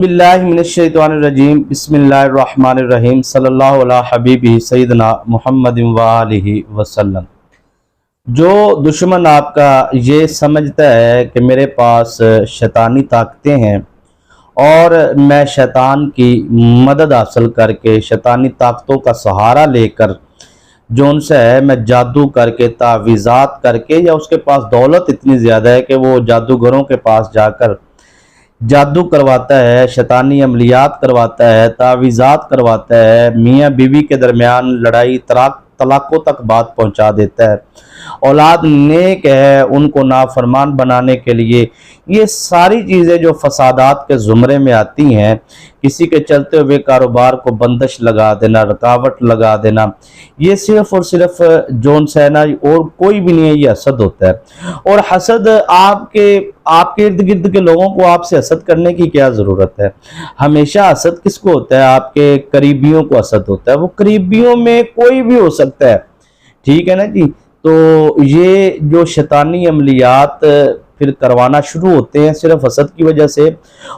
बिल्लाहि मिनश्शैतानिर्रजीम बिस्मिल्लाहिर्रहमानिर्रहीम सल्लल्लाहु अला हबीबी सैयदना मुहम्मद व आलिहि वसल्लम। जो दुश्मन आपका ये समझता है कि मेरे पास शैतानी ताकतें हैं और मैं शैतान की मदद हासिल करके शैतानी ताकतों का सहारा लेकर जो उनसे है मैं जादू करके तावीज़ात करके, या उसके पास दौलत इतनी ज़्यादा है कि वो जादूगरों के पास जाकर जादू करवाता है, शैतानी अमलियात करवाता है, तावीज़ात करवाता है, मियाँ बीवी के दरमियान लड़ाई तलाक़ों तक बात पहुंचा देता है, औलाद नेक है उनको नाफरमान बनाने के लिए ये सारी चीज़ें जो फसादात के ज़ुमरे में आती हैं, किसी के चलते हुए कारोबार को बंदिश लगा देना, रुकावट लगा देना, ये सिर्फ़ और सिर्फ जोन सहना और कोई भी नहीं है, ये हसद होता है। और हसद आपके इर्द गिर्द के लोगों को आपसे हसद करने की क्या ज़रूरत है। हमेशा हसद किसको होता है? आपके करीबियों को हसद होता है। वो करीबियों में कोई भी हो सकता है, ठीक है ना जी। तो ये जो शैतानी अमलियात फिर करवाना शुरू होते हैं सिर्फ हसद की वजह से।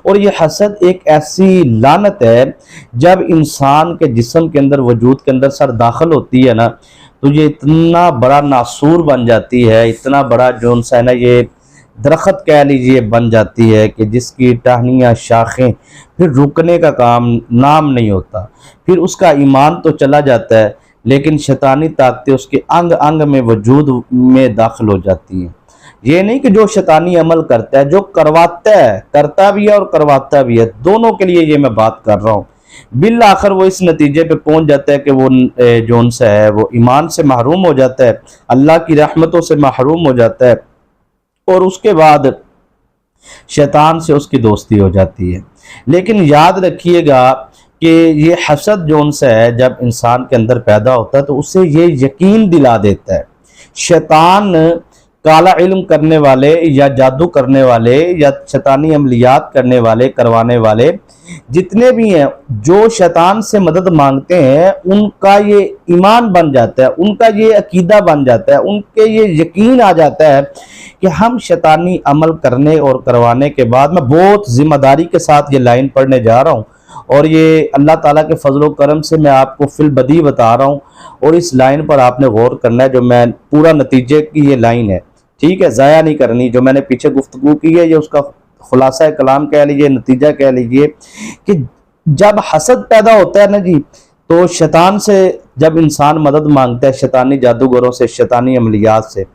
और ये हसद एक ऐसी लानत है, जब इंसान के जिस्म के अंदर, वजूद के अंदर सर दाखिल होती है ना, तो ये इतना बड़ा नासूर बन जाती है, इतना बड़ा जो है ना ये दरख्त कह लीजिए बन जाती है कि जिसकी टहनियाँ शाखें फिर रुकने का नाम नहीं होता। फिर उसका ईमान तो चला जाता है, लेकिन शैतानी ताकतें उसके अंग अंग में, वजूद में दाखिल हो जाती हैं। ये नहीं कि जो शैतानी अमल करता है, जो करवाता है, करता भी है और करवाता भी है, दोनों के लिए ये मैं बात कर रहा हूँ। बिल आखिर वो इस नतीजे पे पहुंच जाता है कि वो जो उनसे है वो ईमान से महरूम हो जाता है, अल्लाह की रहमतों से महरूम हो जाता है, और उसके बाद शैतान से उसकी दोस्ती हो जाती है। लेकिन याद रखिएगा कि ये हसद जो उनसे है जब इंसान के अंदर पैदा होता है तो उसे ये यकीन दिला देता है। शैतान काला इल्म करने वाले या जादू करने वाले या शैतानी अमलियात करने वाले, करवाने वाले जितने भी हैं, जो शैतान से मदद मांगते हैं, उनका ये ईमान बन जाता है, उनका ये अकीदा बन जाता है, उनके ये यकीन आ जाता है कि हम शैतानी अमल करने और करवाने के बाद, मैं बहुत जिम्मेदारी के साथ ये लाइन पढ़ने जा रहा हूँ और ये अल्लाह ताला के फजल व करम से मैं आपको फिल बदी बता रहा हूँ, और इस लाइन पर आपने गौर करना है। जो मैं पूरा नतीजे की ये लाइन है, ठीक है, ज़ाया नहीं करनी। जो मैंने पीछे गुफ्तगू की है ये उसका खुलासा कलाम कह लीजिए, नतीजा कह लीजिए कि जब हसद पैदा होता है ना जी, तो शैतान से जब इंसान मदद मांगता है, शैतानी जादूगरों से, शैतानी अमलियात से,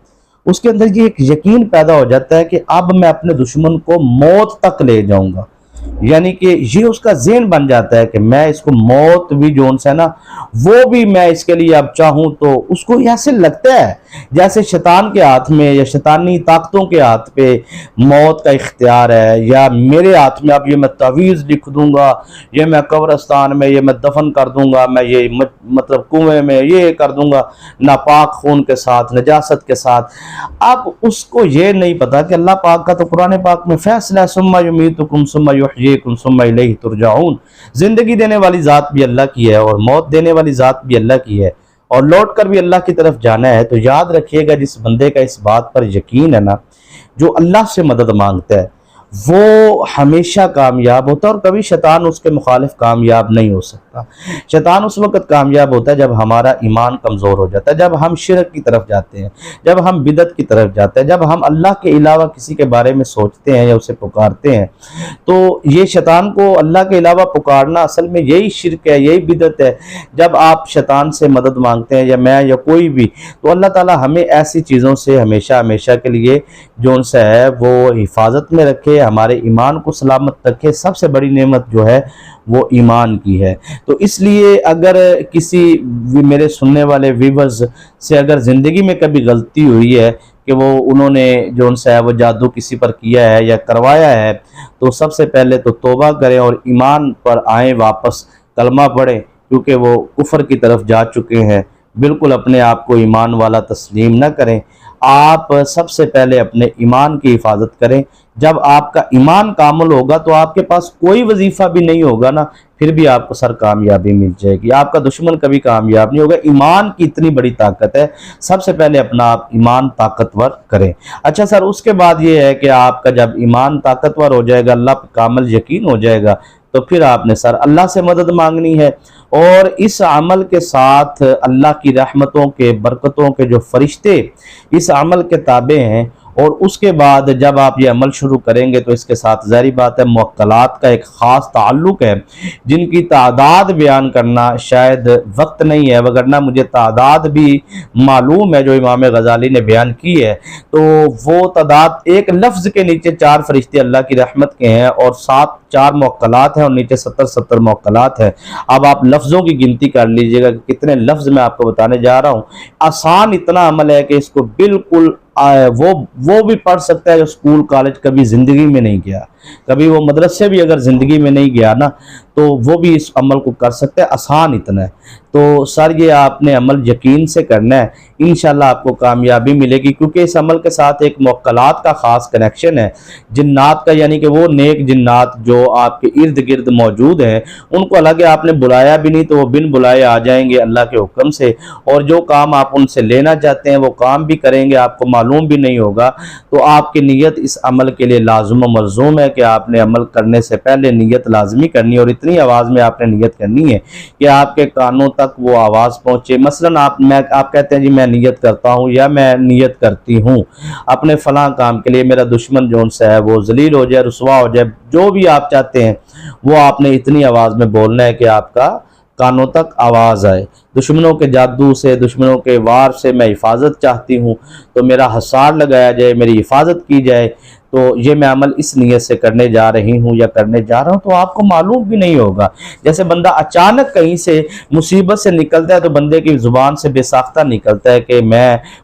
उसके अंदर ये एक यकीन पैदा हो जाता है कि अब मैं अपने दुश्मन को मौत तक ले जाऊंगा। यानी कि ये उसका ज़हन बन जाता है कि मैं इसको मौत भी जोन से ना, वो भी मैं इसके लिए अब चाहूँ तो उसको ऐसे लगता है जैसे शैतान के हाथ में या शैतानी ताकतों के हाथ पे मौत का इख्तियार है, या मेरे हाथ में अब ये मैं तावीज़ लिख दूंगा, ये मैं कब्रस्तान में ये मैं दफन कर दूंगा, मैं ये मतलब कुएं में ये कर दूंगा, नापाक खून के साथ, नजासत के साथ। अब उसको ये नहीं पता कि अल्लाह पाक का तो कुरान पाक में फैसला है, सुम्मा युमीतुकुम सुम्मा युहयीकुम सुम्मा इलैहि तुरजाऊन। जिंदगी देने वाली ज़ात भी अल्लाह की है और मौत देने वाली ज़ात भी अल्लाह की है, और लौट कर भी अल्लाह की तरफ जाना है। तो याद रखिएगा, जिस बंदे का इस बात पर यकीन है ना, जो अल्लाह से मदद मांगता है, वो हमेशा कामयाब होता है, और कभी शैतान उसके मुखालिफ कामयाब नहीं हो सकता। शैतान उस वक्त कामयाब होता है जब हमारा ईमान कमज़ोर हो जाता है, जब हम शिरक की तरफ जाते हैं, जब हम बिदत की तरफ जाते हैं, जब हम अल्लाह के अलावा किसी के बारे में सोचते हैं या उसे पुकारते हैं। तो ये शैतान को अल्लाह के अलावा पुकारना असल में यही शिरक है, यही बिदत है। जब आप शैतान से मदद मांगते हैं, या मैं या कोई भी, तो अल्लाह ताला हमें ऐसी चीज़ों से हमेशा हमेशा के लिए जो उनसे है वो हिफाजत में रखे, हमारे ईमान को सलामत रखे। सबसे बड़ी नेमत जो है वो ईमान की है। तो इसलिए अगर किसी मेरे सुनने वाले व्यूअर्स से अगर ज़िंदगी में कभी गलती हुई है कि वो उन्होंने जो उनसे है वो जादू किसी पर किया है या करवाया है, तो सबसे पहले तो तौबा करें और ईमान पर आएँ, वापस कलमा पढ़ें, क्योंकि वो कुफर की तरफ जा चुके हैं। बिल्कुल अपने आप को ईमान वाला तस्लीम न करें। आप सबसे पहले अपने ईमान की हिफाजत करें। जब आपका ईमान कामिल होगा तो आपके पास कोई वजीफ़ा भी नहीं होगा ना, फिर भी आपको सर कामयाबी मिल जाएगी। आपका दुश्मन कभी कामयाब नहीं होगा। ईमान की इतनी बड़ी ताकत है, सबसे पहले अपना आप ईमान ताकतवर करें। अच्छा सर, उसके बाद ये है कि आपका जब ईमान ताकतवर हो जाएगा, अल्लाह पर कामिल यकीन हो जाएगा, تو پھر آپ نے سر اللہ سے مدد مانگنی ہے، اور اس عمل کے ساتھ اللہ کی رحمتوں کے برکتوں کے جو فرشتے اس عمل کے تابع ہیں، اور اس کے بعد جب آپ یہ عمل شروع کریں گے تو اس کے ساتھ ظاہری بات ہے موکلات کا ایک خاص تعلق ہے، جن کی تعداد بیان کرنا شاید وقت نہیں ہے، وگرنہ مجھے تعداد بھی معلوم ہے جو امام غزالی نے بیان کی ہے۔ تو وہ تعداد ایک لفظ کے نیچے 4 فرشتے اللہ کی رحمت کے ہیں، اور 4 موکلات ہیں، اور نیچے 70 موکلات ہیں۔ اب آپ لفظوں کی گنتی کر لیجئے گا کہ کتنے لفظ میں آپ کو بتانے جا رہا ہوں۔ آسان اتنا عمل ہے کہ اس کو بالکل وہ بھی پڑھ سکتا ہے جو سکول کالج کبھی زندگی میں نہیں گیا، کبھی وہ مدرسے بھی اگر زندگی میں نہیں گیا نا، تو وہ بھی اس عمل کو کر سکتا ہے، آسان اتنا ہے۔ تو سر یہ آپ نے عمل یقین سے کرنا ہے، انشاءاللہ آپ کو کامیابی ملے گی، کیونکہ اس عمل کے ساتھ ایک موکلات کا خاص کنیکشن ہے، جنات کا، یعنی کہ وہ نیک جنات جو آپ کے ارد گرد موجود ہیں، ان کو الگ آپ نے بلایا بھی نہیں تو وہ بن بلائے آ جائیں گے اللہ کے حکم سے، اور جو کام آپ ان سے لینا چاہتے ہیں وہ کام بھی کریں گے، آپ کو معلوم بھی نہیں ہوگا۔ تو آپ کی نیت اس عمل کے لیے لازم و ملزوم ہے کہ آپ نے عمل کرنے سے پہلے نیت لازمی کرنی ہے، اور اتنی آواز میں آپ نے نیت کرنی ہے کہ آپ کے کانوں تک وہ آواز پہنچے۔ مثلا آپ کہتے ہیں جی میں نیت کرتا ہوں یا میں نیت کرتی ہوں اپنے فلاں کام کے لیے، میرا دشمن جون سا ہے وہ ذلیل ہو جائے، رسوا ہو جائے، جو بھی آپ چاہتے ہیں وہ آپ نے اتنی آواز میں بولنا ہے کہ آپ کا کانوں تک آواز آئے۔ دشمنوں کے جادو سے، دشمنوں کے وار سے میں حفاظت چاہتی ہوں، تو میرا حصار لگایا جائے، میری حفاظت کی جائے، تو یہ میں عمل اس نیت سے کرنے جا رہی ہوں یا کرنے جا رہا ہوں۔ تو آپ کو معلوم بھی نہیں ہوگا، جیسے بندہ اچانک کہیں سے مصیبت سے نکلتا ہے تو بندے کی زبان سے بے ساختہ نکلتا ہے کہ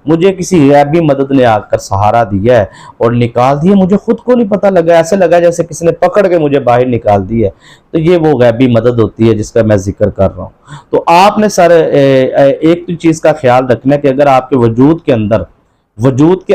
مجھے کسی غیبی مدد نے آ کر سہارا دیا ہے اور نکال دیا، مجھے خود کو نہیں پتہ لگا، ایسے لگا جیسے کسی نے پکڑ کے مجھے باہر نکال دیا ہے۔ تو یہ وہ غیبی مدد ہوتی ہے جس کا میں ذکر کر رہا ہوں۔ تو آپ نے سر ایک تو چیز کا خیال رکھنا ہے کہ اگر آپ کے وجود کے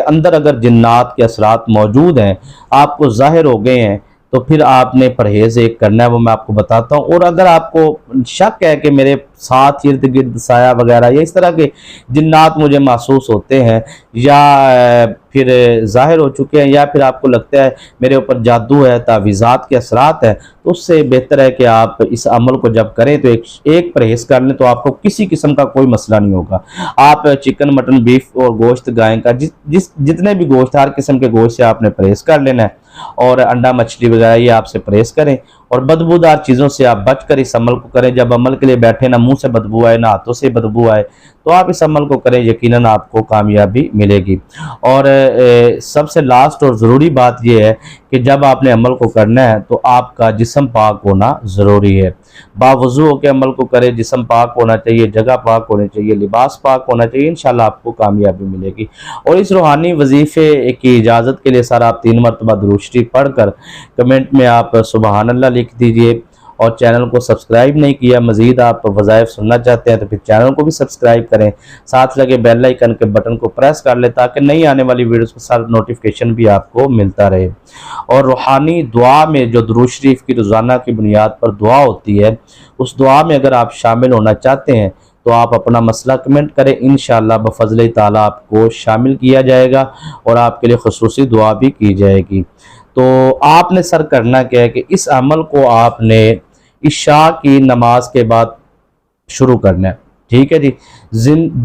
اندر اگر جنات کے اثرات موجود ہیں، آپ کو ظاہر ہو گئے ہیں، تو پھر آپ نے پرہیز ایک کرنا ہے، وہ میں آپ کو بتاتا ہوں۔ اور اگر آپ کو شک ہے کہ میرے ساتھ ارد گرد سایہ وغیرہ یا اس طرح کے جنات مجھے محسوس ہوتے ہیں، یا پھر ظاہر ہو چکے ہیں، یا پھر آپ کو لگتا ہے میرے اوپر جادو ہے، تعویذات کے اثرات ہیں، تو اس سے بہتر ہے کہ آپ اس عمل کو جب کریں تو ایک پرہیز کر لیں، تو آپ کو کسی قسم کا کوئی مسئلہ نہیں ہوگا۔ آپ چکن، مٹن، بیف اور گوشت گائے کا جتنے بھی گوشت، ہر قسم کے گوشت سے آپ نے پرہیز کر لینا ہے، اور انڈا، مچھلی وغیرہ یہ آپ سے پرہیز کریں، اور بدبودار چیزوں سے آپ بچ کر اس عمل کو کریں۔ جب عمل کے لیے بیٹھے نہ منہ سے بدبو آئے نہ ہاتھوں سے بدبو آئے، تو آپ اس عمل کو کریں، یقیناً آپ کو کامیابی ملے گی۔ اور سب سے لاسٹ اور ضروری بات یہ ہے کہ جب آپ نے عمل کو کرنا ہے تو آپ کا جسم پاک ہونا ضروری ہے۔ باوضو ہو کے عمل کو کرے، جسم پاک ہونا چاہیے، جگہ پاک ہونی چاہیے، لباس پاک ہونا چاہیے، انشاءاللہ آپ کو کامیابی ملے گی۔ اور اس روحانی وظیفے کی اجازت کے لیے سر آپ 3 مرتبہ درود شریف پڑھ کر کمنٹ میں آپ سبحان اللہ لکھ دیجئے، اور چینل کو سبسکرائب نہیں کیا، مزید آپ وظائف سننا چاہتے ہیں تو پھر چینل کو بھی سبسکرائب کریں، ساتھ لگے بیل آئیکن کے بٹن کو پریس کر لیں تاکہ نئی آنے والی ویڈیوز کا ساتھ نوٹیفیکیشن بھی آپ کو ملتا رہے۔ اور روحانی دعا میں جو درود شریف کی روزانہ کی بنیاد پر دعا ہوتی ہے، اس دعا میں اگر آپ شامل ہونا چاہتے ہیں تو آپ اپنا مسئلہ کمنٹ کریں، انشاءاللہ بفضل تعالیٰ آپ کو شامل کیا جائے گا اور آپ کے لیے خصوصی دعا بھی کی جائے گی۔ تو آپ نے سر کرنا کیا ہے کہ اس عمل کو آپ نے عشاء کی نماز کے بعد شروع کرنا ہے، ٹھیک ہے جی۔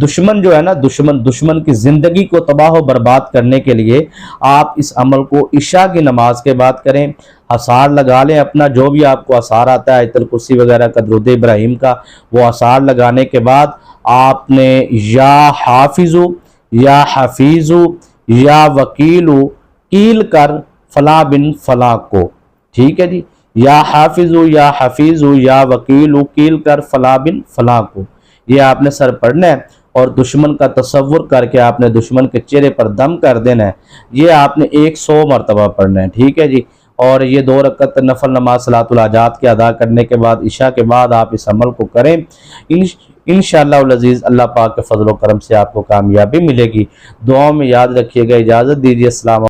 دشمن جو ہے نا، دشمن کی زندگی کو تباہ و برباد کرنے کے لیے آپ اس عمل کو عشاء کی نماز کے بعد کریں، حصار لگا لیں اپنا، جو بھی آپ کو حصار آتا ہے آیت الکرسی وغیرہ کا، درود ابراہیم کا، وہ حصار لگانے کے بعد آپ نے یا حافظو یا حفیظو یا وکیلو کیل کر فلاں بن فلاں کو، ٹھیک ہے جی، یا حافظو یا حفیظو یا وکیلو کیل کر فلاں بن فلاں کو، یہ آپ نے سر پڑھنا ہے، اور دشمن کا تصور کر کے آپ نے دشمن کے چہرے پر دم کر دینا ہے، یہ آپ نے 100 مرتبہ پڑھنا ہے، ٹھیک ہے جی۔ اور یہ 2 رکعت نفل نماز صلاۃ الحاجات کے ادا کرنے کے بعد عشاء کے بعد آپ اس عمل کو کریں، انشاءاللہ العزیز اللہ پاک کے فضل و کرم سے آپ کو کامیابی ملے گی۔ دعاؤں میں یاد رکھیے گا، اجازت دیجیے، السلام علیکم۔